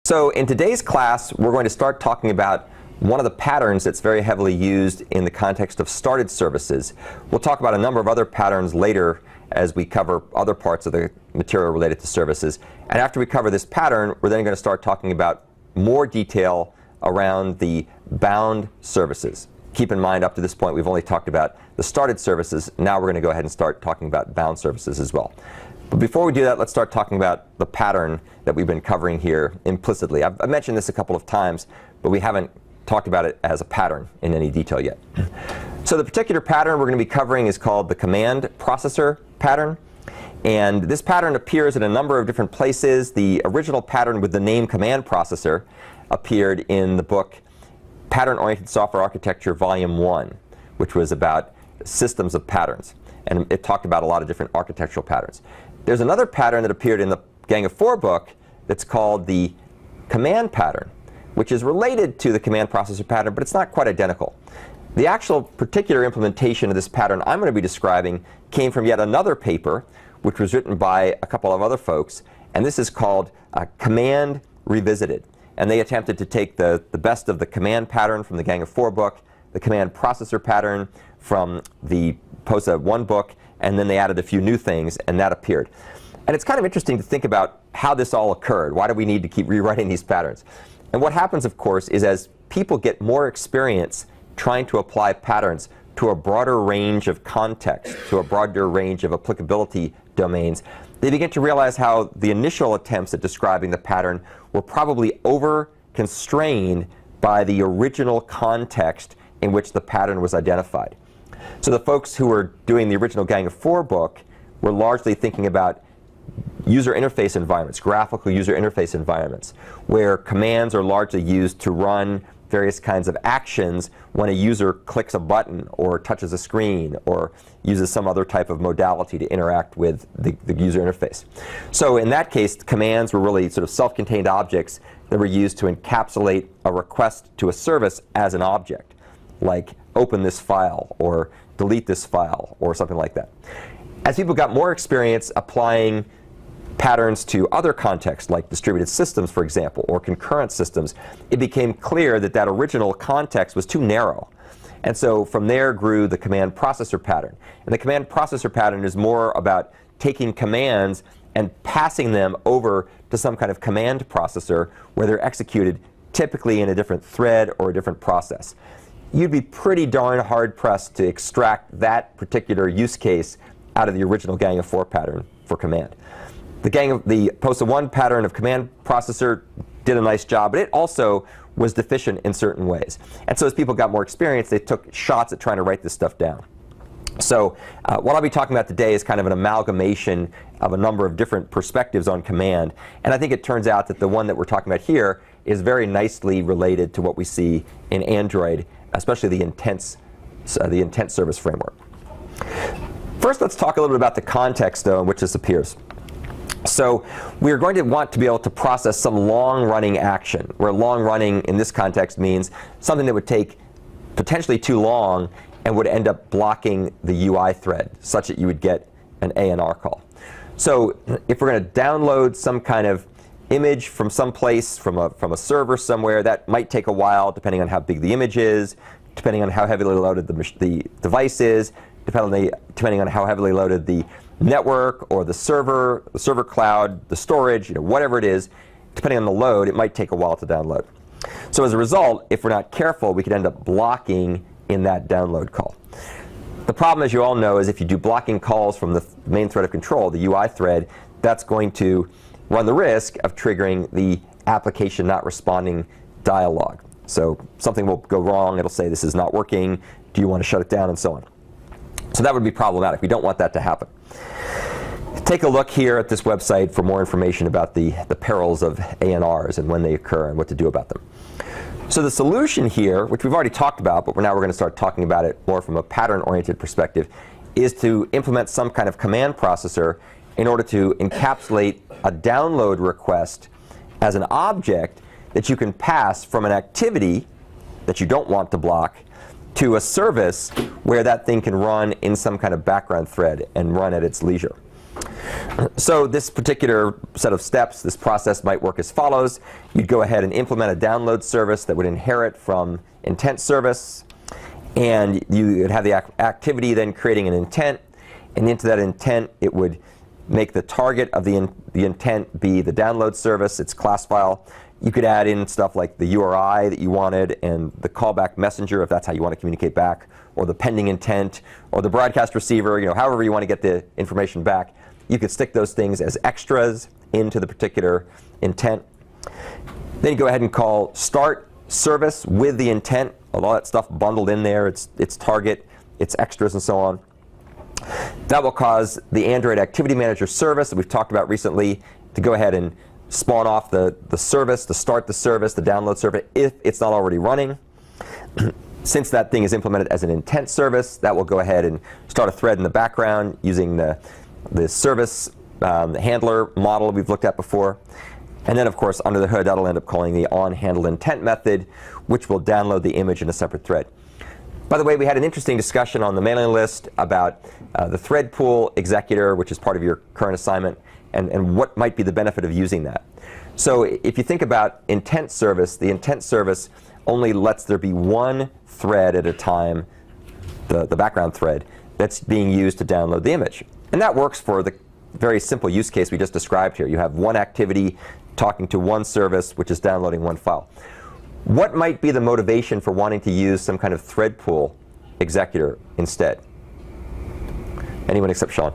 So in today's class, we're going to start talking about one of the patterns that's very heavily used in the context of started services. We'll talk about a number of other patterns later as we cover other parts of the material related to services. And after we cover this pattern, we're then going to start talking about more detail around the bound services. Keep in mind, up to this point, we've only talked about the started services. Now we're going to go ahead and start talking about bound services as well. But before we do that, let's start talking about the pattern that we've been covering here implicitly. I've mentioned this a couple of times, but we haven't talked about it as a pattern in any detail yet. So the particular pattern we're going to be covering is called the command processor pattern. And this pattern appears in a number of different places. The original pattern with the name command processor appeared in the book Pattern-Oriented Software Architecture Volume 1, which was about systems of patterns. And it talked about a lot of different architectural patterns. There's another pattern that appeared in the Gang of Four book that's called the command pattern, which is related to the command processor pattern, but it's not quite identical. The actual particular implementation of this pattern I'm going to be describing came from yet another paper, which was written by a couple of other folks, and this is called Command Revisited. And they attempted to take the best of the command pattern from the Gang of Four book, the command processor pattern from the POSA 1 book, and then they added a few new things, and that appeared. And it's kind of interesting to think about how this all occurred. Why do we need to keep rewriting these patterns? And what happens, of course, is as people get more experience trying to apply patterns to a broader range of context, to a broader range of applicability domains, they begin to realize how the initial attempts at describing the pattern were probably over-constrained by the original context in which the pattern was identified. So the folks who were doing the original Gang of Four book were largely thinking about user interface environments, graphical user interface environments, where commands are largely used to run various kinds of actions when a user clicks a button or touches a screen or uses some other type of modality to interact with the user interface. So in that case, commands were really sort of self-contained objects that were used to encapsulate a request to a service as an object, like open this file or delete this file or something like that. As people got more experience applying patterns to other contexts, like distributed systems, for example, or concurrent systems, it became clear that that original context was too narrow. And so from there grew the command processor pattern. And the command processor pattern is more about taking commands and passing them over to some kind of command processor where they're executed typically in a different thread or a different process. You'd be pretty darn hard-pressed to extract that particular use case out of the original Gang of Four pattern for command. The POSA 1 pattern of command processor did a nice job, but it also was deficient in certain ways. And so as people got more experience, they took shots at trying to write this stuff down. So what I'll be talking about today is kind of an amalgamation of a number of different perspectives on command. And I think it turns out that the one that we're talking about here is very nicely related to what we see in Android, especially the intent service framework. First, let's talk a little bit about the context, though, in which this appears. So we're going to want to be able to process some long-running action, where long-running in this context means something that would take potentially too long and would end up blocking the UI thread, such that you would get an ANR call. So if we're going to download some kind of image from someplace, from a server somewhere, that might take a while, depending on how big the image is, depending on how heavily loaded the device is, depending on how heavily loaded the network or the server cloud, the storage, whatever it is, depending on the load, it might take a while to download. So as a result, if we're not careful, we could end up blocking in that download call. The problem, as you all know, is if you do blocking calls from the main thread of control, the UI thread, that's going to run the risk of triggering the application not responding dialog. So something will go wrong. It'll say, this is not working. Do you want to shut it down? And so on. So that would be problematic. We don't want that to happen. Take a look here at this website for more information about the perils of ANRs and when they occur and what to do about them. So the solution here, which we've already talked about, but now we're going to start talking about it more from a pattern-oriented perspective, is to implement some kind of command processor in order to encapsulate a download request as an object that you can pass from an activity that you don't want to block to a service where that thing can run in some kind of background thread and run at its leisure. So this particular set of steps, this process might work as follows. You'd go ahead and implement a download service that would inherit from intent service, and you would have the activity then creating an intent, and into that intent it would make the target of the intent be the download service, its class file. You could add in stuff like the URI that you wanted and the callback messenger if that's how you want to communicate back, or the pending intent, or the broadcast receiver, however you want to get the information back. You could stick those things as extras into the particular intent. Then you go ahead and call start service with the intent, all that stuff bundled in there, its target, its extras, and so on. That will cause the Android Activity Manager service that we've talked about recently to go ahead and spawn off the service, to start the service, the download service, if it's not already running. Since that thing is implemented as an intent service, that will go ahead and start a thread in the background using the service handler model we've looked at before. And then, of course, under the hood, that'll end up calling the onHandledIntent method, which will download the image in a separate thread. By the way, we had an interesting discussion on the mailing list about the thread pool executor, which is part of your current assignment, and what might be the benefit of using that. So if you think about intent service, the intent service only lets there be one thread at a time, the background thread, that's being used to download the image. And that works for the very simple use case we just described here. You have one activity talking to one service, which is downloading one file. What might be the motivation for wanting to use some kind of thread pool executor instead? Anyone except Sean?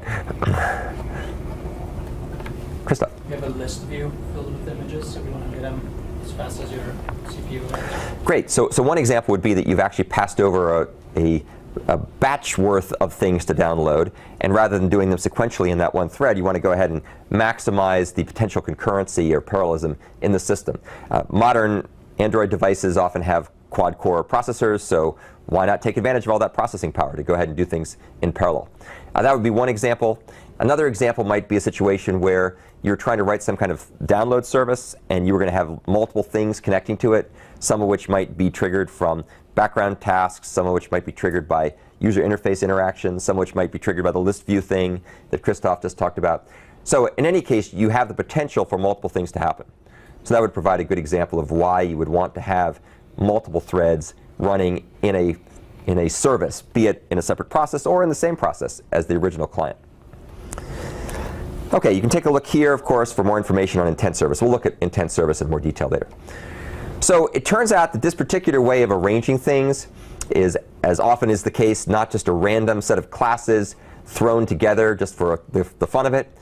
Krista? We have a list view filled with images, so we want to get them as fast as your CPU. Great. So one example would be that you've actually passed over a batch worth of things to download, and rather than doing them sequentially in that one thread, you want to go ahead and maximize the potential concurrency or parallelism in the system. Modern Android devices often have quad-core processors, so why not take advantage of all that processing power to go ahead and do things in parallel? That would be one example. Another example might be a situation where you're trying to write some kind of download service, and you were going to have multiple things connecting to it, some of which might be triggered from background tasks, some of which might be triggered by user interface interactions, some of which might be triggered by the list view thing that Christoph just talked about. So in any case, you have the potential for multiple things to happen. So that would provide a good example of why you would want to have multiple threads running in a service, be it in a separate process or in the same process as the original client. OK, you can take a look here, of course, for more information on intent service. We'll look at intent service in more detail later. So it turns out that this particular way of arranging things is, as often is the case, not just a random set of classes thrown together just for the fun of it,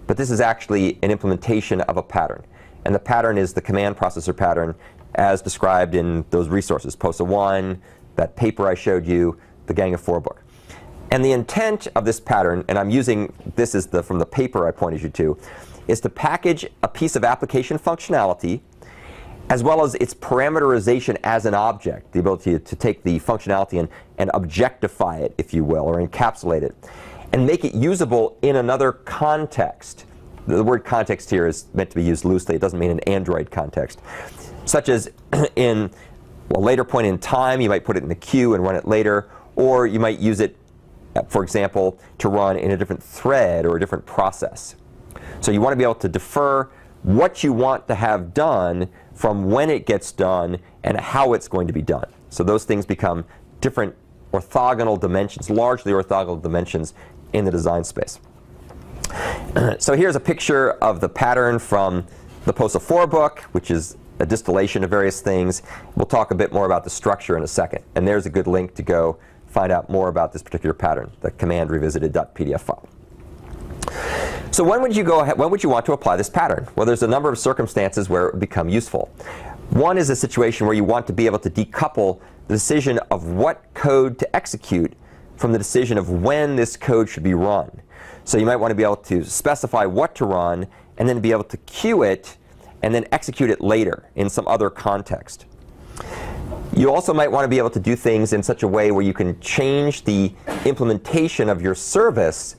but this is actually an implementation of a pattern. And the pattern is the command processor pattern as described in those resources, POSA 1, that paper I showed you, the Gang of Four book. And the intent of this pattern, and I'm using this as from the paper I pointed you to, is to package a piece of application functionality as well as its parameterization as an object, the ability to take the functionality and objectify it, if you will, or encapsulate it, and make it usable in another context. The word context here is meant to be used loosely. It doesn't mean an Android context. Such as in a later point in time, you might put it in the queue and run it later, or you might use it, for example, to run in a different thread or a different process. So you want to be able to defer what you want to have done from when it gets done and how it's going to be done. So those things become different orthogonal dimensions, largely orthogonal dimensions in the design space. So here's a picture of the pattern from the POSA 4 book, which is a distillation of various things. We'll talk a bit more about the structure in a second. And there's a good link to go find out more about this particular pattern, the command revisited.pdf file. So when would you want to apply this pattern? Well, there's a number of circumstances where it would become useful. One is a situation where you want to be able to decouple the decision of what code to execute from the decision of when this code should be run. So you might want to be able to specify what to run and then be able to queue it and then execute it later in some other context. You also might want to be able to do things in such a way where you can change the implementation of your service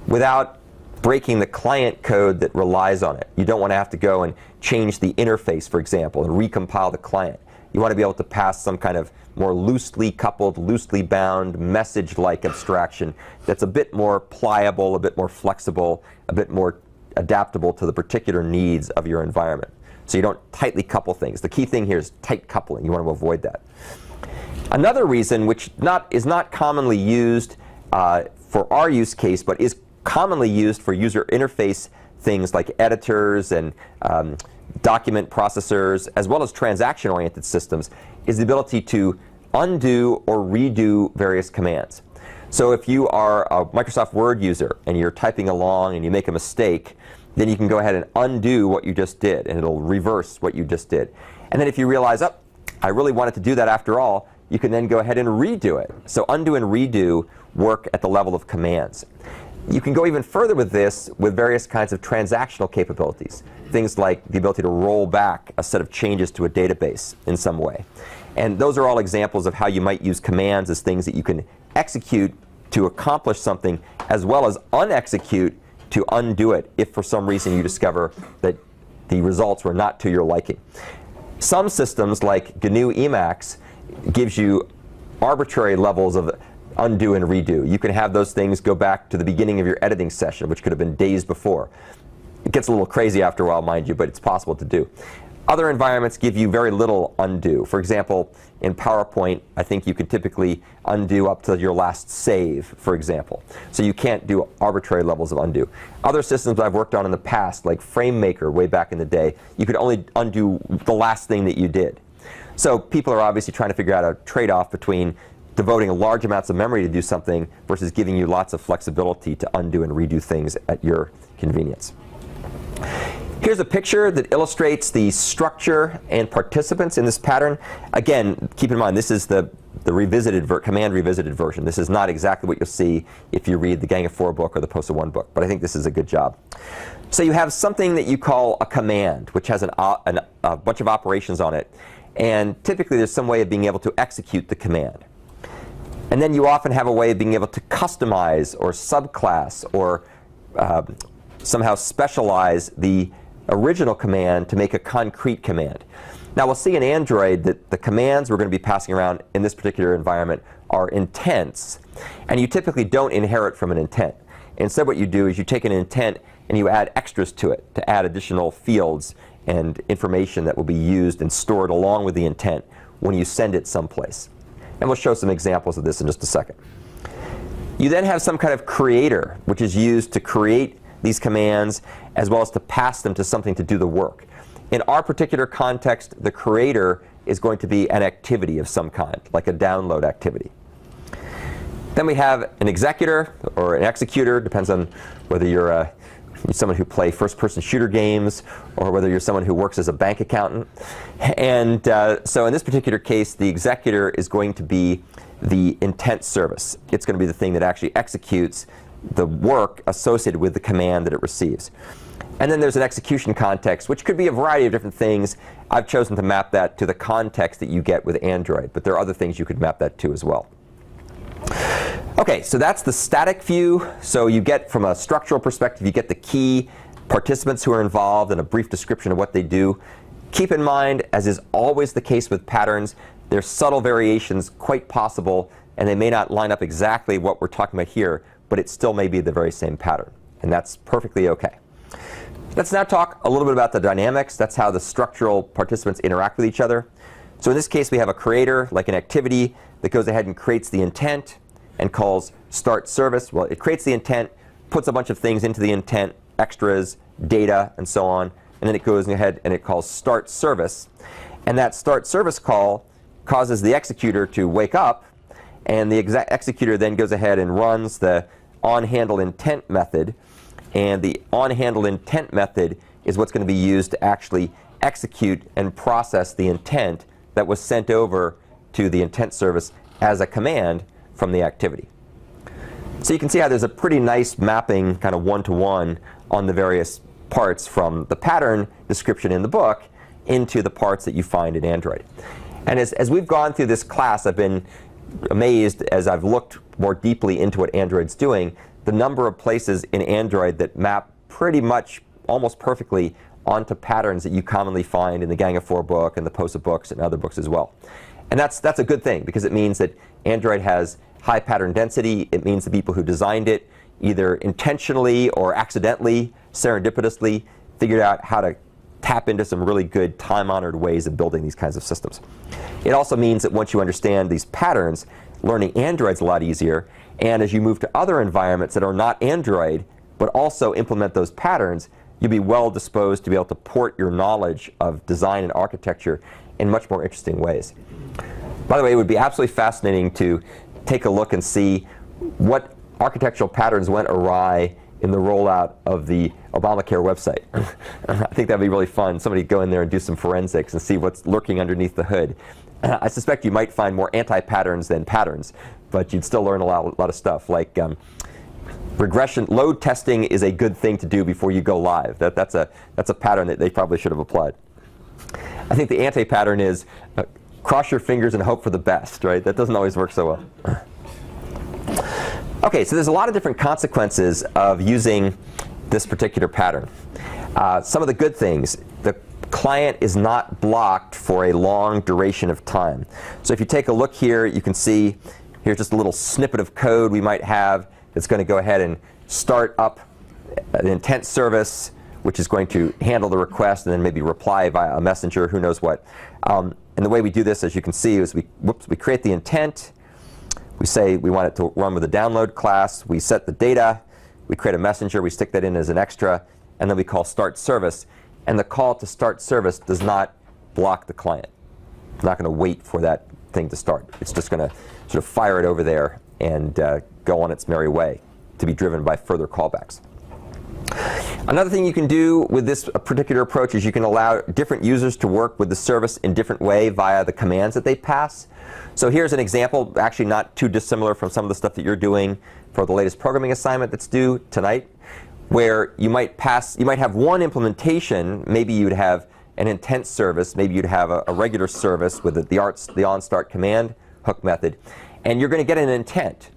without breaking the client code that relies on it. You don't want to have to go and change the interface, for example, and recompile the client. You want to be able to pass some kind of more loosely coupled, loosely bound, message-like abstraction that's a bit more pliable, a bit more flexible, a bit more adaptable to the particular needs of your environment. So you don't tightly couple things. The key thing here is tight coupling. You want to avoid that. Another reason, which is not commonly used for our use case, but is commonly used for user interface things like editors and document processors, as well as transaction-oriented systems, is the ability to undo or redo various commands. So if you are a Microsoft Word user and you're typing along and you make a mistake, then you can go ahead and undo what you just did, and it'll reverse what you just did. And then if you realize, oh, I really wanted to do that after all, you can then go ahead and redo it. So undo and redo work at the level of commands. You can go even further with this with various kinds of transactional capabilities. Things like the ability to roll back a set of changes to a database in some way. And those are all examples of how you might use commands as things that you can execute to accomplish something, as well as unexecute to undo it if for some reason you discover that the results were not to your liking. Some systems, like GNU Emacs, gives you arbitrary levels of undo and redo. You can have those things go back to the beginning of your editing session, which could have been days before. It gets a little crazy after a while, mind you, but it's possible to do. Other environments give you very little undo. For example, in PowerPoint, I think you can typically undo up to your last save, for example. So you can't do arbitrary levels of undo. Other systems I've worked on in the past, like FrameMaker way back in the day, you could only undo the last thing that you did. So people are obviously trying to figure out a trade-off between devoting large amounts of memory to do something versus giving you lots of flexibility to undo and redo things at your convenience. Here's a picture that illustrates the structure and participants in this pattern. Again, keep in mind, this is the command revisited version. This is not exactly what you'll see if you read the Gang of Four book or the Post of One book, but I think this is a good job. So you have something that you call a command, which has a bunch of operations on it. And typically, there's some way of being able to execute the command. And then you often have a way of being able to customize or subclass or somehow specialize the original command to make a concrete command. Now, we'll see in Android that the commands we're going to be passing around in this particular environment are intents. And you typically don't inherit from an intent. Instead, what you do is you take an intent and you add extras to it to add additional fields and information that will be used and stored along with the intent when you send it someplace. And we'll show some examples of this in just a second. You then have some kind of creator, which is used to create these commands as well as to pass them to something to do the work. In our particular context, the creator is going to be an activity of some kind, like a download activity. Then we have an executor or an executor, depends on whether you're someone who plays first-person shooter games or whether you're someone who works as a bank accountant. And so in this particular case, the executor is going to be the intent service. It's going to be the thing that actually executes the work associated with the command that it receives. And then there's an execution context, which could be a variety of different things. I've chosen to map that to the context that you get with Android, but there are other things you could map that to as well. OK, so that's the static view. So you get, from a structural perspective, you get the key participants who are involved and a brief description of what they do. Keep in mind, as is always the case with patterns, there's subtle variations quite possible, and they may not line up exactly what we're talking about here, but it still may be the very same pattern. And that's perfectly OK. Let's now talk a little bit about the dynamics. That's how the structural participants interact with each other. So in this case, we have a creator, like an activity, that goes ahead and creates the intent and calls start service. Well, it creates the intent, puts a bunch of things into the intent, extras, data, and so on. And then it goes ahead and it calls start service. And that start service call causes the executor to wake up. And the executor then goes ahead and runs the onHandleIntent method. And the onHandleIntent method is what's going to be used to actually execute and process the intent that was sent over to the intent service as a command from the activity. So you can see how there's a pretty nice mapping, kind of one-to-one, on the various parts from the pattern description in the book into the parts that you find in Android. And as we've gone through this class, I've been amazed, as I've looked more deeply into what Android's doing, the number of places in Android that map pretty much almost perfectly onto patterns that you commonly find in the Gang of Four book and the POSA books and other books as well. And that's a good thing, because it means that Android has high pattern density. It means the people who designed it either intentionally or accidentally, serendipitously, figured out how to tap into some really good time-honored ways of building these kinds of systems. It also means that once you understand these patterns, learning Android's a lot easier. And as you move to other environments that are not Android, but also implement those patterns, you'll be well disposed to be able to port your knowledge of design and architecture in much more interesting ways. By the way, it would be absolutely fascinating to take a look and see what architectural patterns went awry in the rollout of the Obamacare website. I think that'd be really fun. Somebody go in there and do some forensics and see what's lurking underneath the hood. I suspect you might find more anti-patterns than patterns, but you'd still learn a lot of stuff. Like regression load testing is a good thing to do before you go live. That's a pattern that they probably should have applied. I think the anti-pattern is cross your fingers and hope for the best, right? That doesn't always work so well. Okay, so there's a lot of different consequences of using this particular pattern. Some of the good things: the client is not blocked for a long duration of time. So if you take a look here, you can see here's just a little snippet of code we might have that's going to go ahead and start up an intent service, which is going to handle the request and then maybe reply via a messenger, who knows what. And the way we do this, as you can see, is we create the intent. We say we want it to run with a download class. We set the data. We create a messenger. We stick that in as an extra. And then we call start service. And the call to start service does not block the client. It's not going to wait for that thing to start. It's just going to sort of fire it over there and go on its merry way to be driven by further callbacks. Another thing you can do with this particular approach is you can allow different users to work with the service in different way via the commands that they pass. So here's an example, actually not too dissimilar from some of the stuff that you're doing for the latest programming assignment that's due tonight, where you might have one implementation. Maybe you'd have an intent service. Maybe you'd have a regular service with the onStart command hook method, and you're going to get an intent.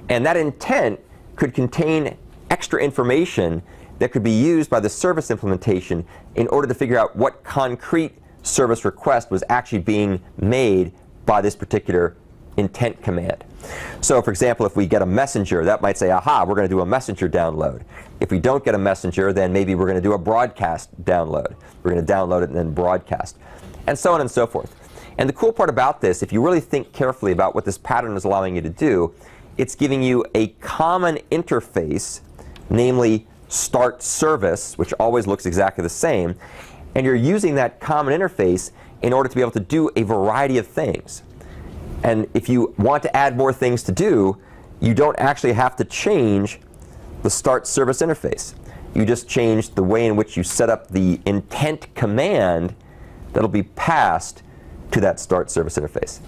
And that intent could contain extra information that could be used by the service implementation in order to figure out what concrete service request was actually being made by this particular intent command. So for example, if we get a messenger, that might say, aha, we're going to do a messenger download. If we don't get a messenger, then maybe we're going to do a broadcast download. We're going to download it and then broadcast, and so on and so forth. And the cool part about this, if you really think carefully about what this pattern is allowing you to do, it's giving you a common interface, namely start service, which always looks exactly the same, and you're using that common interface in order to be able to do a variety of things. And if you want to add more things to do, you don't actually have to change the start service interface. You just change the way in which you set up the intent command that'll be passed to that start service interface.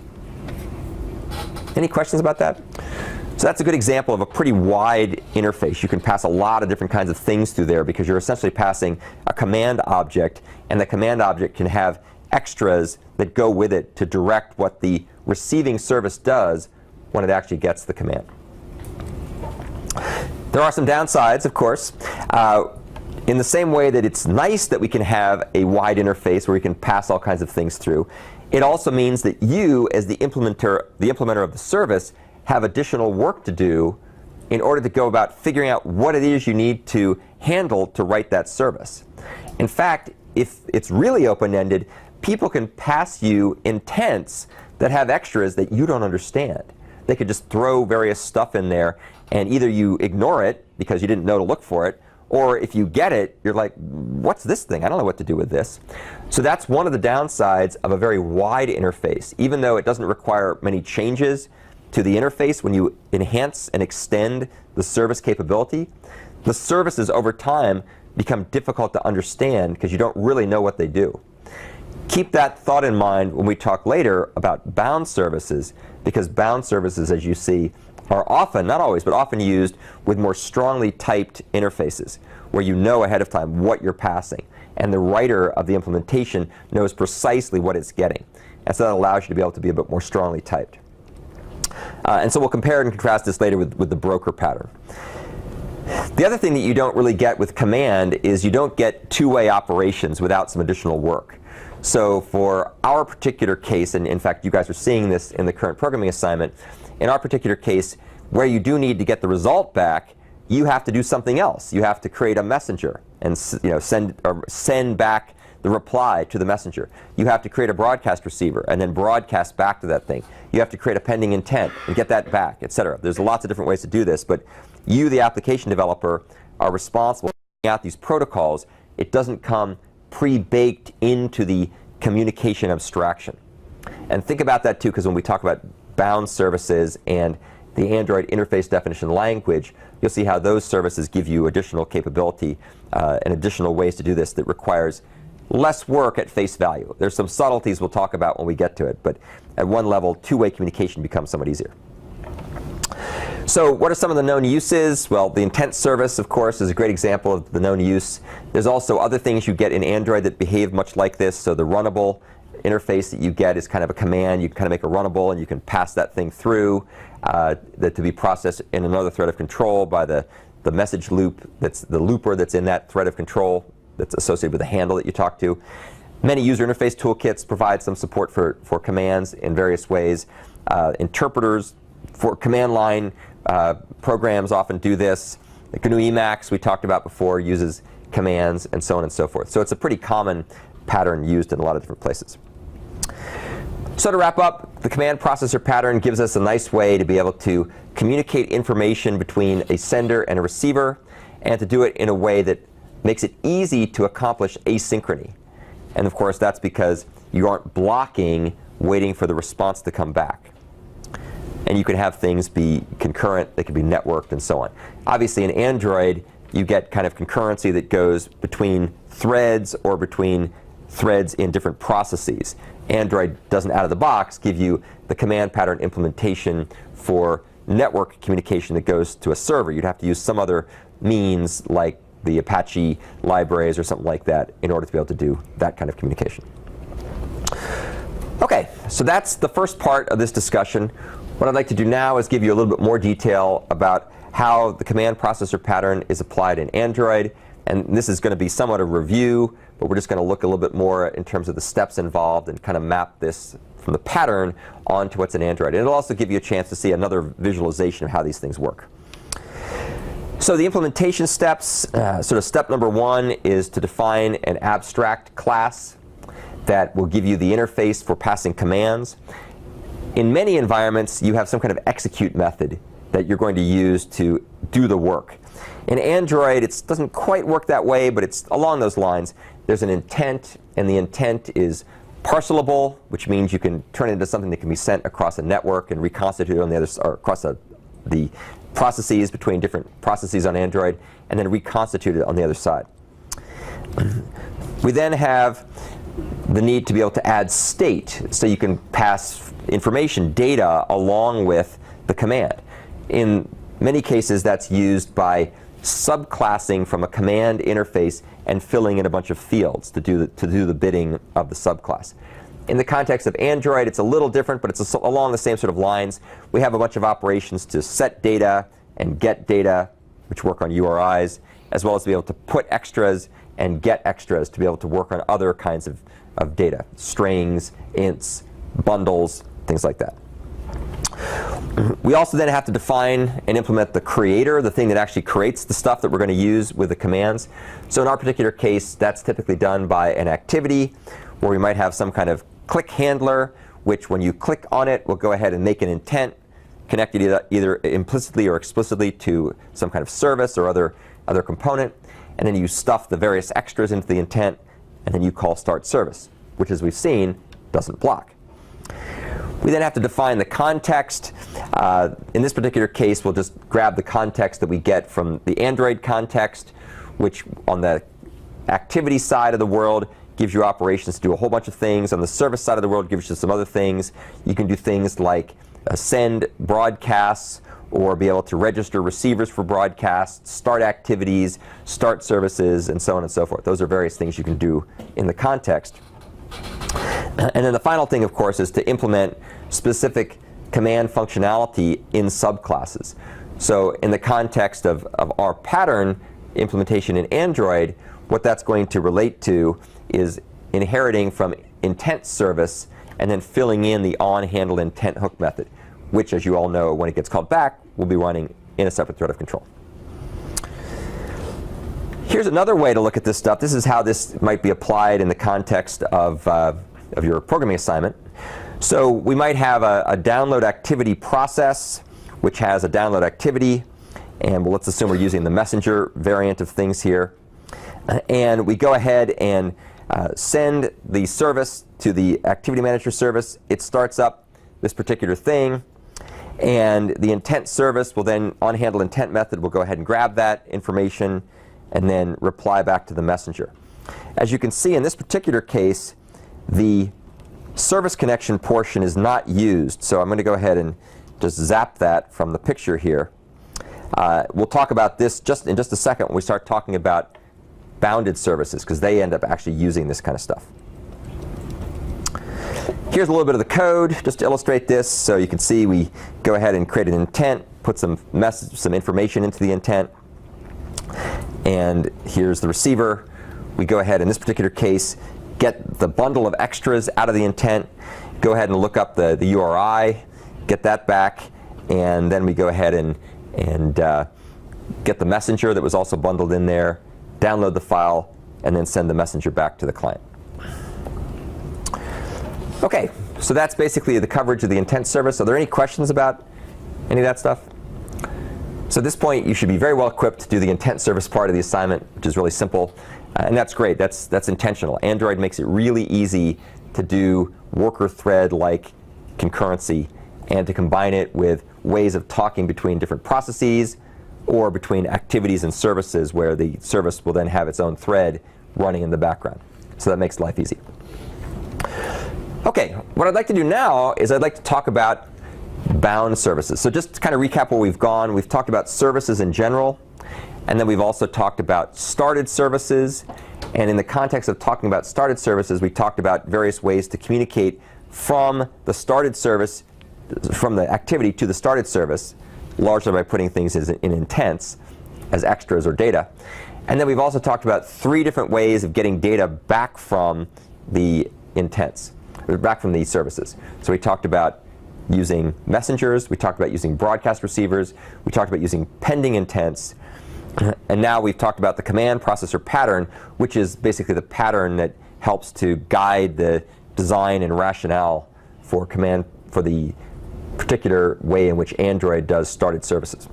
Any questions about that? So that's a good example of a pretty wide interface. You can pass a lot of different kinds of things through there because you're essentially passing a command object, and the command object can have extras that go with it to direct what the receiving service does when it actually gets the command. There are some downsides, of course. In the same way that it's nice that we can have a wide interface where we can pass all kinds of things through, it also means that you, as the implementer of the service, have additional work to do in order to go about figuring out what it is you need to handle to write that service. In fact, if it's really open-ended, people can pass you intents that have extras that you don't understand. They could just throw various stuff in there, and either you ignore it because you didn't know to look for it, or if you get it, you're like, what's this thing? I don't know what to do with this. So that's one of the downsides of a very wide interface. Even though it doesn't require many changes to the interface, when you enhance and extend the service capability, the services over time become difficult to understand because you don't really know what they do. Keep that thought in mind when we talk later about bound services, because bound services, as you see, are often, not always, but often used with more strongly typed interfaces where you know ahead of time what you're passing, and the writer of the implementation knows precisely what it's getting. And so that allows you to be able to be a bit more strongly typed. And so we'll compare and contrast this later with the broker pattern. The other thing that you don't really get with command is you don't get two-way operations without some additional work. So for our particular case, and in fact you guys are seeing this in the current programming assignment, in our particular case where you do need to get the result back, you have to do something else. You have to create a messenger and send back the reply to the messenger. You have to create a broadcast receiver and then broadcast back to that thing. You have to create a pending intent and get that back, etc. There's lots of different ways to do this, but you, the application developer, are responsible for figuring out these protocols. It doesn't come pre-baked into the communication abstraction. And think about that too, because when we talk about bound services and the Android interface definition language, you'll see how those services give you additional capability and additional ways to do this that requires less work at face value. There's some subtleties we'll talk about when we get to it, but at one level, two-way communication becomes somewhat easier. So what are some of the known uses? Well, the intent service, of course, is a great example of the known use. There's also other things you get in Android that behave much like this. So the runnable interface that you get is kind of a command. You can kind of make a runnable, and you can pass that thing through that to be processed in another thread of control by the message loop, that's the looper that's in that thread of control that's associated with the handle that you talk to. Many user interface toolkits provide some support for commands in various ways. Interpreters for command line programs often do this. The GNU Emacs we talked about before uses commands, and so on and so forth. So it's a pretty common pattern used in a lot of different places. So to wrap up, the command processor pattern gives us a nice way to be able to communicate information between a sender and a receiver, and to do it in a way that makes it easy to accomplish asynchrony. And of course, that's because you aren't blocking waiting for the response to come back. And you can have things be concurrent, they can be networked, and so on. Obviously, in Android, you get kind of concurrency that goes between threads or between threads in different processes. Android doesn't, out of the box, give you the command pattern implementation for network communication that goes to a server. You'd have to use some other means, like the Apache libraries or something like that, in order to be able to do that kind of communication. OK, so that's the first part of this discussion. What I'd like to do now is give you a little bit more detail about how the command processor pattern is applied in Android. And this is going to be somewhat a review, but we're just going to look a little bit more in terms of the steps involved and kind of map this from the pattern onto what's in Android. And it'll also give you a chance to see another visualization of how these things work. So the implementation steps, sort of step number one is to define an abstract class that will give you the interface for passing commands. In many environments, you have some kind of execute method that you're going to use to do the work. In Android, it doesn't quite work that way, but it's along those lines. There's an intent, and the intent is parcelable, which means you can turn it into something that can be sent across a network and reconstitute on the other, or across the processes between different processes on Android, and then reconstitute it on the other side. We then have the need to be able to add state, so you can pass information, data, along with the command. In many cases, that's used by subclassing from a command interface and filling in a bunch of fields to do the bidding of the subclass. In the context of Android, it's a little different, but it's along the same sort of lines. We have a bunch of operations to set data and get data, which work on URIs, as well as to be able to put extras and get extras to be able to work on other kinds of data, strings, ints, bundles, things like that. We also then have to define and implement the creator, the thing that actually creates the stuff that we're going to use with the commands. So in our particular case, that's typically done by an activity where we might have some kind of click handler, which when you click on it, will go ahead and make an intent connected either implicitly or explicitly to some kind of service or other component. And then you stuff the various extras into the intent, and then you call start service, which, as we've seen, doesn't block. We then have to define the context. In this particular case, we'll just grab the context that we get from the Android context, which on the activity side of the world gives you operations to do a whole bunch of things. On the service side of the world gives you some other things. You can do things like send broadcasts, or be able to register receivers for broadcasts, start activities, start services, and so on and so forth. Those are various things you can do in the context. And then the final thing, of course, is to implement specific command functionality in subclasses. So in the context of our pattern implementation in Android, what that's going to relate to is inheriting from intent service and then filling in the on-handle intent hook method, which, as you all know, when it gets called back, will be running in a separate thread of control. Here's another way to look at this stuff. This is how this might be applied in the context of your programming assignment. So we might have a download activity process, which has a download activity. And well, let's assume we're using the messenger variant of things here. And we go ahead and send the service to the activity manager service. It starts up this particular thing. And the intent service will then, on-handle intent method, will go ahead and grab that information and then reply back to the messenger. As you can see in this particular case, the service connection portion is not used. So I'm going to go ahead and just zap that from the picture here. We'll talk about this in just a second when we start talking about bounded services, because they end up actually using this kind of stuff. Here's a little bit of the code just to illustrate this. So you can see we go ahead and create an intent, put some information into the intent. And here's the receiver. We go ahead, in this particular case, get the bundle of extras out of the intent, go ahead and look up the URI, get that back, and then we go ahead and get the messenger that was also bundled in there, download the file, and then send the messenger back to the client. OK, so that's basically the coverage of the intent service. Are there any questions about any of that stuff? So at this point, you should be very well equipped to do the intent service part of the assignment, which is really simple. And that's great. That's intentional. Android makes it really easy to do worker thread-like concurrency and to combine it with ways of talking between different processes or between activities and services, where the service will then have its own thread running in the background. So that makes life easy. OK, what I'd like to do now is I'd like to talk about bound services. So just to kind of recap where we've gone, we've talked about services in general. And then we've also talked about started services. And in the context of talking about started services, we talked about various ways to communicate from the started service, from the activity to the started service, largely by putting things in intents as extras or data. And then we've also talked about 3 different ways of getting data back from the intents, or back from these services. So we talked about using messengers. We talked about using broadcast receivers. We talked about using pending intents. And now we've talked about the command processor pattern, which is basically the pattern that helps to guide the design and rationale for the particular way in which Android does started services.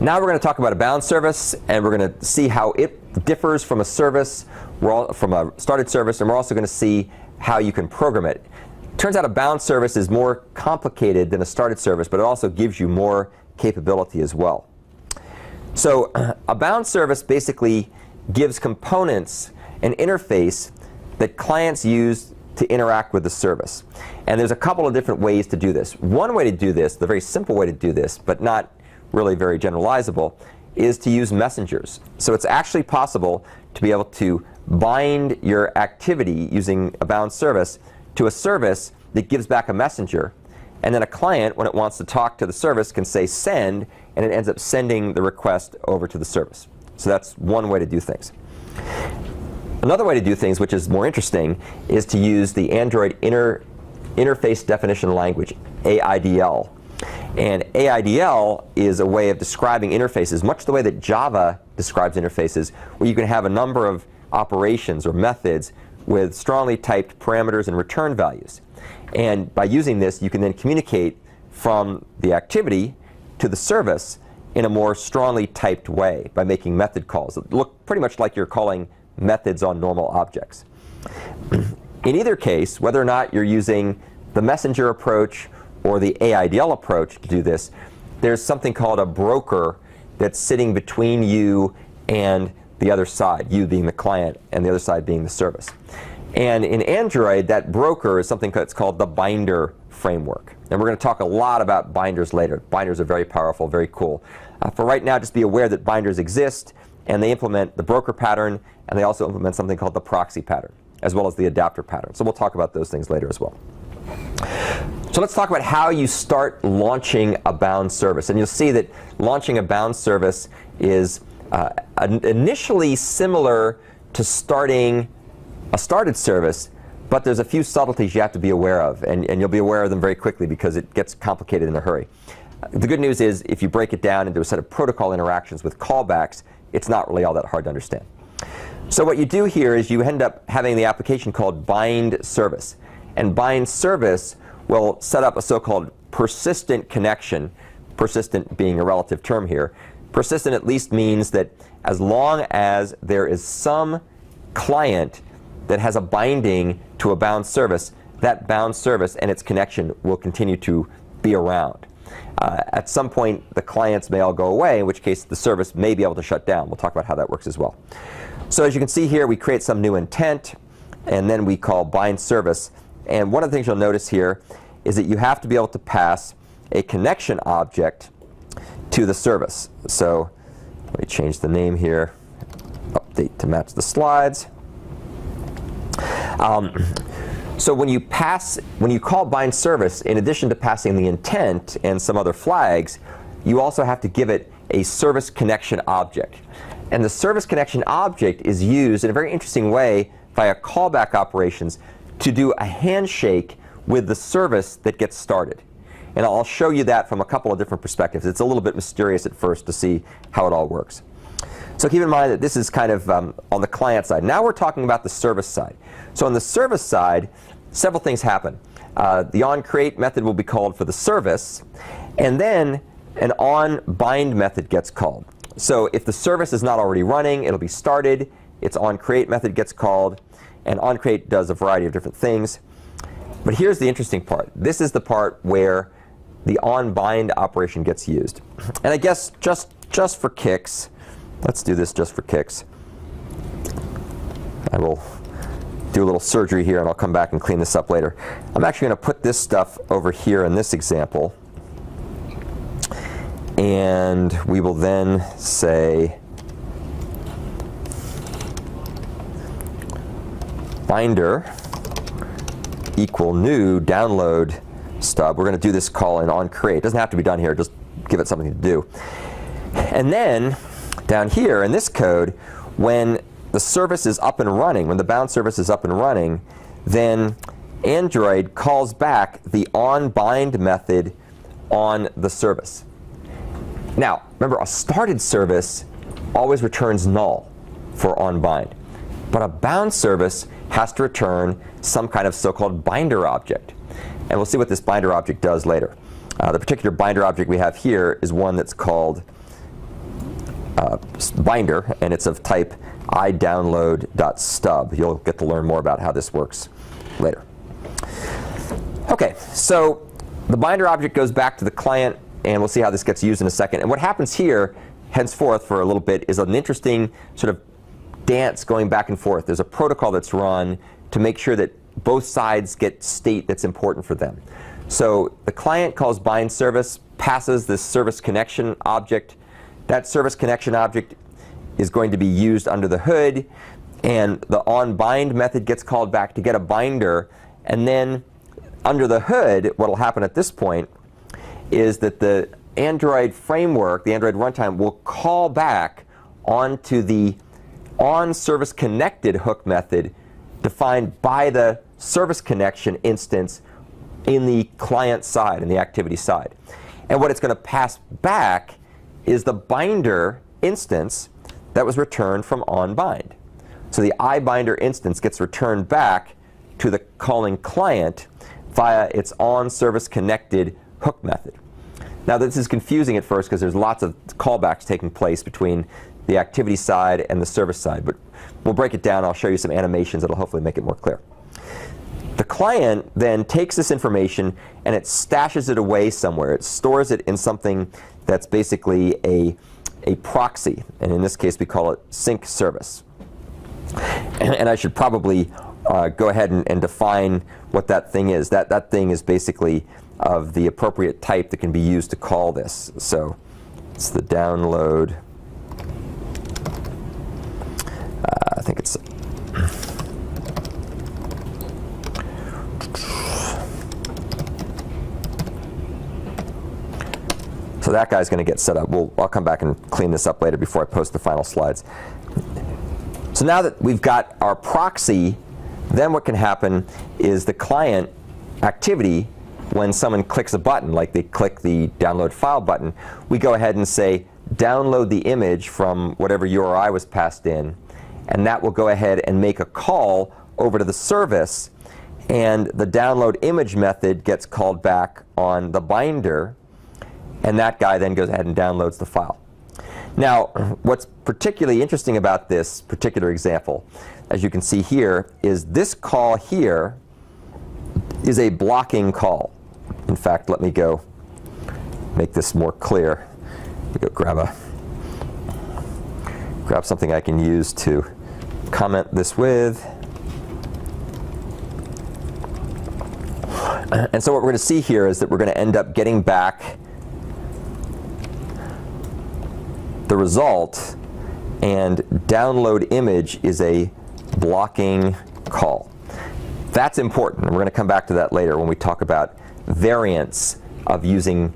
Now we're going to talk about a bound service, and we're going to see how it differs from a service, from a started service, and we're also going to see how you can program it. Turns out a bound service is more complicated than a started service, but it also gives you more capability as well. So a bound service basically gives components an interface that clients use to interact with the service. And there's a couple of different ways to do this. One way to do this, the very simple way to do this, but not really very generalizable, is to use messengers. So it's actually possible to be able to bind your activity using a bound service to a service that gives back a messenger. And then a client, when it wants to talk to the service, can say send, and it ends up sending the request over to the service. So that's one way to do things. Another way to do things, which is more interesting, is to use the Android Interface Definition Language, AIDL. And AIDL is a way of describing interfaces, much the way that Java describes interfaces, where you can have a number of operations or methods with strongly typed parameters and return values. And by using this, you can then communicate from the activity to the service in a more strongly typed way by making method calls that look pretty much like you're calling methods on normal objects. In either case, whether or not you're using the messenger approach or the AIDL approach to do this, there's something called a broker that's sitting between you and the other side, you being the client and the other side being the service. And in Android, that broker is something that's called the binder framework. And we're going to talk a lot about binders later. Binders are very powerful, very cool. For right now, just be aware that binders exist, and they implement the broker pattern, and they also implement something called the proxy pattern, as well as the adapter pattern. So we'll talk about those things later as well. So let's talk about how you start launching a bound service. And you'll see that launching a bound service is initially similar to starting a started service, but there's a few subtleties you have to be aware of, and you'll be aware of them very quickly because it gets complicated in a hurry. The good news is if you break it down into a set of protocol interactions with callbacks, it's not really all that hard to understand. So what you do here is you end up having the application called bind service. And bind service will set up a so-called persistent connection, persistent being a relative term here. Persistent at least means that as long as there is some client that has a binding to a bound service, that bound service and its connection will continue to be around. At some point, the clients may all go away, in which case the service may be able to shut down. We'll talk about how that works as well. So as you can see here, we create some new intent, and then we call bind service. And one of the things you'll notice here is that you have to be able to pass a connection object to the service. So let me change the name here, update to match the slides. So when you call bind service, in addition to passing the intent and some other flags, you also have to give it a service connection object. And the service connection object is used in a very interesting way via callback operations to do a handshake with the service that gets started. And I'll show you that from a couple of different perspectives. It's a little bit mysterious at first to see how it all works. So keep in mind that this is kind of on the client side. Now we're talking about the service side. So on the service side, several things happen. The onCreate method will be called for the service, and then an onBind method gets called. So if the service is not already running, it'll be started. Its onCreate method gets called, and onCreate does a variety of different things. But here's the interesting part. This is the part where the onBind operation gets used. And I guess just for kicks, let's do this just for kicks. I will do a little surgery here, and I'll come back and clean this up later. I'm actually going to put this stuff over here in this example. And we will then say binder equal new download stub. We're going to do this call in onCreate. It doesn't have to be done here. Just give it something to do. And then down here in this code, when the service is up and running, when the bound service is up and running, then Android calls back the onBind method on the service. Now, remember, a started service always returns null for onBind. But a bound service has to return some kind of so-called binder object. And we'll see what this binder object does later. The particular binder object we have here is one that's called binder, and it's of type iDownload.stub. You'll get to learn more about how this works later. Okay, so the binder object goes back to the client, and we'll see how this gets used in a second. And what happens here, henceforth for a little bit, is an interesting sort of dance going back and forth. There's a protocol that's run to make sure that both sides get state that's important for them. So the client calls bind service, passes this service connection object. That service connection object is going to be used under the hood, and the onBind method gets called back to get a binder. And then under the hood, what will happen at this point is that the Android framework, the Android runtime, will call back onto the onServiceConnected hook method defined by the service connection instance in the client side, in the activity side. And what it's going to pass back is the binder instance that was returned from onBind. So the iBinder instance gets returned back to the calling client via its onServiceConnected hook method. Now this is confusing at first because there's lots of callbacks taking place between the activity side and the service side, but we'll break it down. I'll show you some animations that'll hopefully make it more clear. The client then takes this information and it stashes it away somewhere. It stores it in something that's basically a proxy, and in this case we call it sync service. And I should probably go ahead and define what that thing is. That thing is basically of the appropriate type that can be used to call this. So it's the download. I think it's So that guy's going to get set up. I'll come back and clean this up later before I post the final slides. So now that we've got our proxy, then what can happen is the client activity, when someone clicks a button, like they click the download file button, we go ahead and say, download the image from whatever URI was passed in, and that will go ahead and make a call over to the service, and the download image method gets called back on the binder, and that guy then goes ahead and downloads the file. Now, what's particularly interesting about this particular example, as you can see here, is this call here is a blocking call. In fact, let me go make this more clear. Let me go grab something I can use to comment this with. And so what we're going to see here is that we're going to end up getting back the result, and download image is a blocking call. That's important, and we're going to come back to that later when we talk about variants of using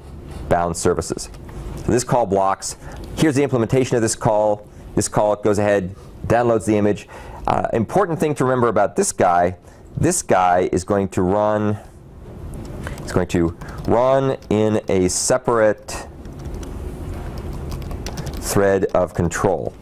bound services. So this call blocks. Here's the implementation of this call. This call goes ahead, downloads the image. Important thing to remember about this guy is going to run. It's going to run in a separate thread of control.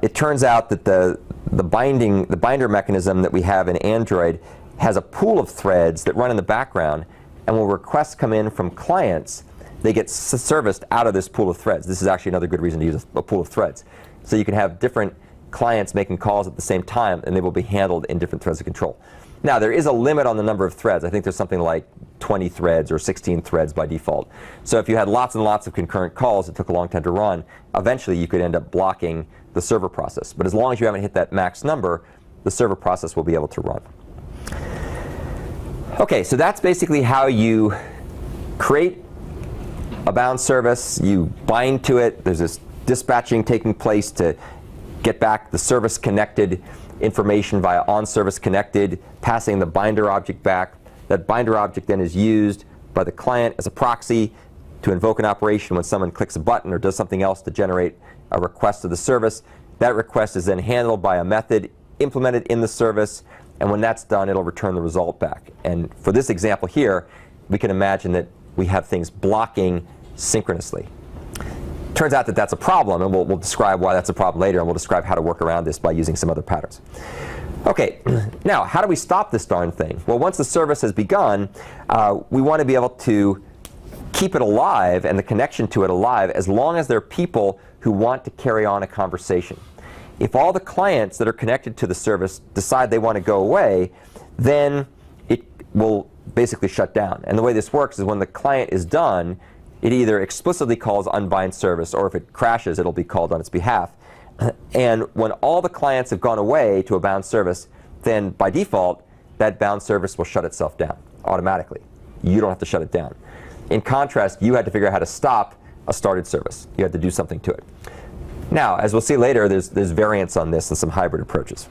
It turns out that the binder mechanism that we have in Android has a pool of threads that run in the background, and when requests come in from clients, they get serviced out of this pool of threads. This is actually another good reason to use a pool of threads. So you can have different clients making calls at the same time, and they will be handled in different threads of control. Now, there is a limit on the number of threads. I think there's something like 20 threads or 16 threads by default. So if you had lots and lots of concurrent calls that took a long time to run, eventually you could end up blocking the server process. But as long as you haven't hit that max number, the server process will be able to run. OK, so that's basically how you create a bound service. You bind to it. There's this dispatching taking place to get back the service connected information via on-service connected, passing the binder object back. That binder object then is used by the client as a proxy to invoke an operation when someone clicks a button or does something else to generate a request to the service. That request is then handled by a method implemented in the service, and when that's done, it'll return the result back. And for this example here, we can imagine that we have things blocking synchronously. Turns out that that's a problem, and we'll describe why that's a problem later, and we'll describe how to work around this by using some other patterns. OK, now, how do we stop this darn thing? Well, once the service has begun, we want to be able to keep it alive and the connection to it alive as long as there are people who want to carry on a conversation. If all the clients that are connected to the service decide they want to go away, then it will basically shut down. And the way this works is when the client is done, it either explicitly calls unbind service, or if it crashes, it'll be called on its behalf. And when all the clients have gone away to a bound service, then by default, that bound service will shut itself down automatically. You don't have to shut it down. In contrast, you had to figure out how to stop a started service. You had to do something to it. Now, as we'll see later, there's variants on this and some hybrid approaches.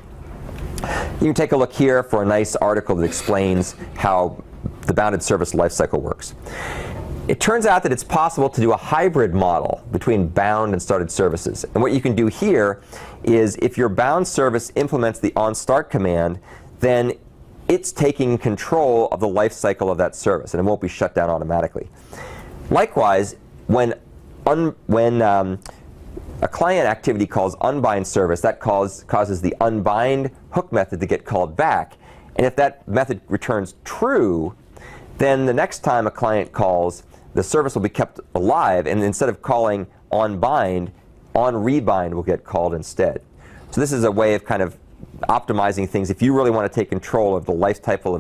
You can take a look here for a nice article that explains how the bounded service lifecycle works. It turns out that it's possible to do a hybrid model between bound and started services. And what you can do here is if your bound service implements the onStart command, then it's taking control of the life cycle of that service, and it won't be shut down automatically. Likewise, when a client activity calls unbind service, that causes the unbind hook method to get called back. And if that method returns true, then the next time a client calls, the service will be kept alive, and instead of calling onbind, onRebind will get called instead. So this is a way of kind of optimizing things if you really want to take control of the life cycle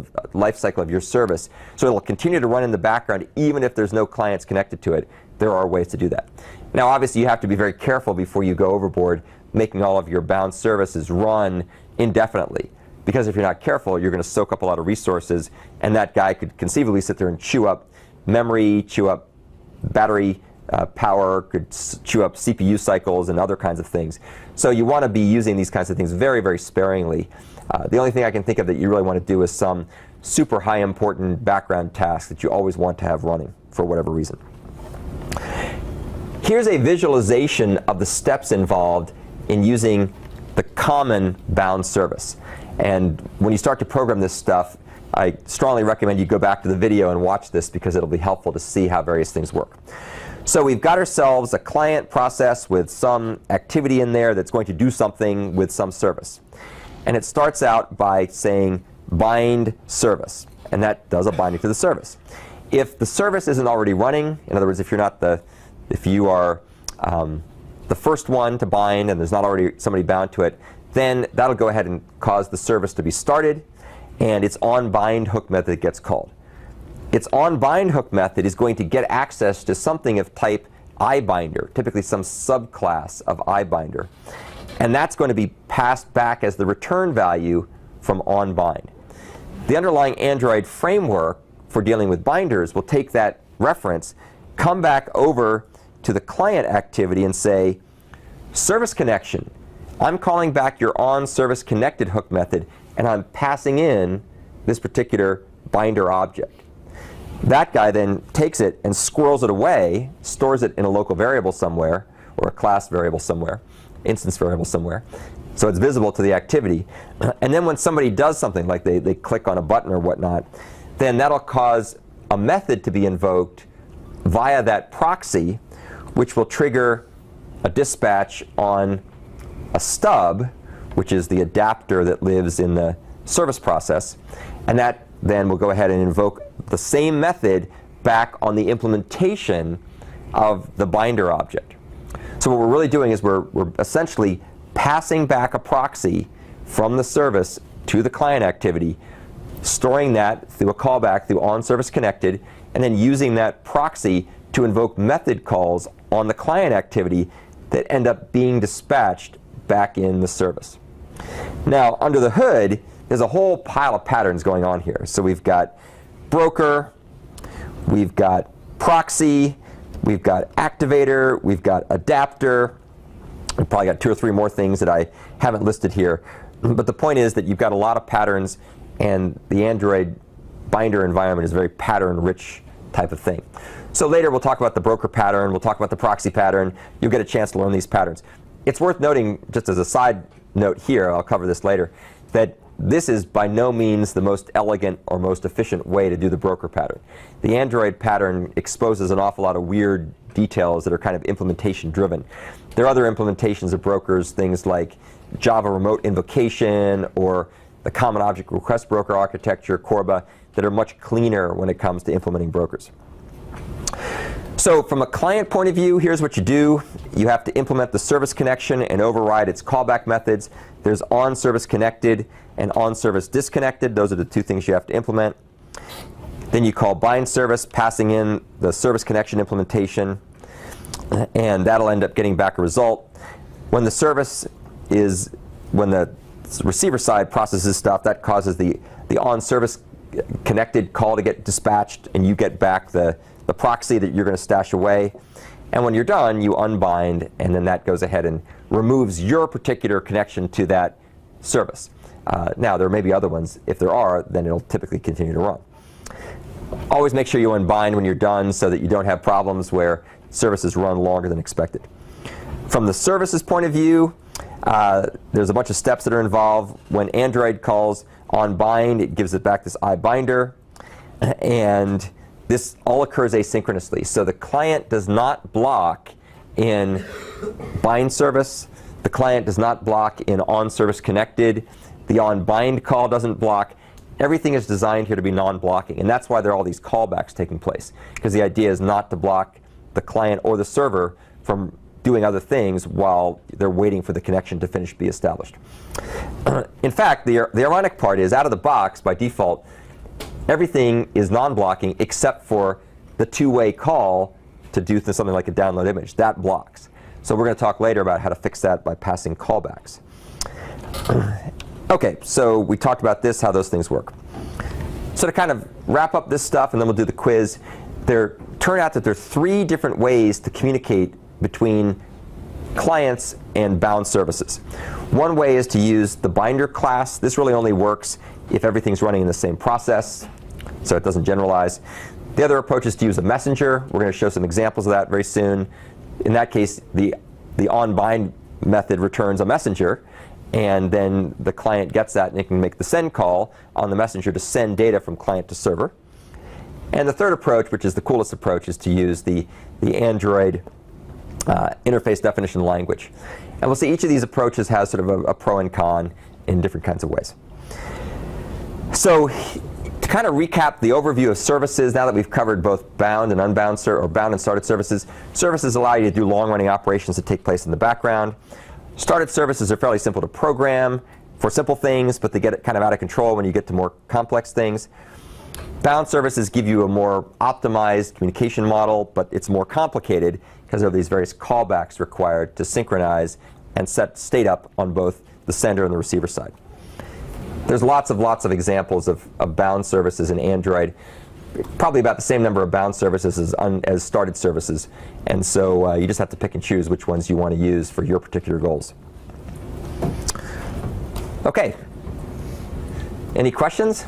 of your service, so it'll continue to run in the background even if there's no clients connected to it. There are ways to do that. Now, obviously, you have to be very careful before you go overboard, making all of your bound services run indefinitely. Because if you're not careful, you're going to soak up a lot of resources, and that guy could conceivably sit there and chew up memory, chew up battery power, could chew up CPU cycles and other kinds of things. So you want to be using these kinds of things very, very sparingly. The only thing I can think of that you really want to do is some super high important background task that you always want to have running for whatever reason. Here's a visualization of the steps involved in using the common bound service. And when you start to program this stuff, I strongly recommend you go back to the video and watch this because it'll be helpful to see how various things work. So we've got ourselves a client process with some activity in there that's going to do something with some service. And it starts out by saying bind service, and that does a binding to the service. If the service isn't already running, in other words, if you are the first one to bind and there's not already somebody bound to it, then that'll go ahead and cause the service to be started, and its onBind hook method gets called. Its onBind hook method is going to get access to something of type iBinder, typically some subclass of iBinder. And that's going to be passed back as the return value from onBind. The underlying Android framework for dealing with binders will take that reference, come back over to the client activity and say, service connection. I'm calling back your onServiceConnected hook method, and I'm passing in this particular binder object. That guy then takes it and squirrels it away, stores it in a local variable somewhere, or a class variable somewhere, instance variable somewhere, so it's visible to the activity. And then when somebody does something, like they click on a button or whatnot, then that'll cause a method to be invoked via that proxy, which will trigger a dispatch on a stub, which is the adapter that lives in the service process. And that then will go ahead and invoke the same method back on the implementation of the binder object. So what we're really doing is we're essentially passing back a proxy from the service to the client activity, storing that through a callback through onServiceConnected, and then using that proxy to invoke method calls on the client activity that end up being dispatched back in the service. Now, under the hood, there's a whole pile of patterns going on here. So we've got broker, we've got proxy, we've got activator, we've got adapter. We've probably got 2 or 3 more things that I haven't listed here. But the point is that you've got a lot of patterns, and the Android binder environment is a very pattern-rich type of thing. So later we'll talk about the broker pattern, we'll talk about the proxy pattern. You'll get a chance to learn these patterns. It's worth noting, just as a side note here, I'll cover this later, that this is by no means the most elegant or most efficient way to do the broker pattern. The Android pattern exposes an awful lot of weird details that are kind of implementation driven. There are other implementations of brokers, things like Java remote invocation or the Common Object Request Broker architecture, Corba, that are much cleaner when it comes to implementing brokers. So from a client point of view, here's what you do. You have to implement the service connection and override its callback methods. There's onServiceConnected and onServiceDisconnected. Those are the 2 things you have to implement. Then you call bind service, passing in the service connection implementation, and that'll end up getting back a result. When the receiver side processes stuff, that causes the onServiceConnected call to get dispatched, and you get back the proxy that you're going to stash away. And when you're done, you unbind, and then that goes ahead and removes your particular connection to that service. Now, there may be other ones. If there are, then it'll typically continue to run. Always make sure you unbind when you're done so that you don't have problems where services run longer than expected. From the services point of view, there's a bunch of steps that are involved. When Android calls onBind, it gives it back this iBinder, and this all occurs asynchronously. So the client does not block in bind service. The client does not block in onServiceConnected. The onBind call doesn't block. Everything is designed here to be non-blocking, and that's why there are all these callbacks taking place, because the idea is not to block the client or the server from doing other things while they're waiting for the connection to be established. In fact, the ironic part is, out of the box, by default, everything is non-blocking except for the 2-way call to do something like a download image. That blocks. So we're going to talk later about how to fix that by passing callbacks. OK, so we talked about this, how those things work. So to kind of wrap up this stuff, and then we'll do the quiz, turn out that there are 3 different ways to communicate between clients and bound services. One way is to use the binder class. This really only works if everything's running in the same process, so it doesn't generalize. The other approach is to use a messenger. We're going to show some examples of that very soon. in that case, the on-bind method returns a messenger, and then the client gets that and it can make the send call on the messenger to send data from client to server. And the third approach, which is the coolest approach, is to use the Android interface definition language. And we'll see each of these approaches has sort of a pro and con in different kinds of ways. So to kind of recap the overview of services, now that we've covered both bound and unbound, or bound and started services, services allow you to do long-running operations that take place in the background. Started services are fairly simple to program for simple things, but they get kind of out of control when you get to more complex things. Bound services give you a more optimized communication model, but it's more complicated because of these various callbacks required to synchronize and set state up on both the sender and the receiver side. There's lots of examples of bound services in Android, probably about the same number of bound services as started services, and so you just have to pick and choose which ones you want to use for your particular goals. Okay. Any questions?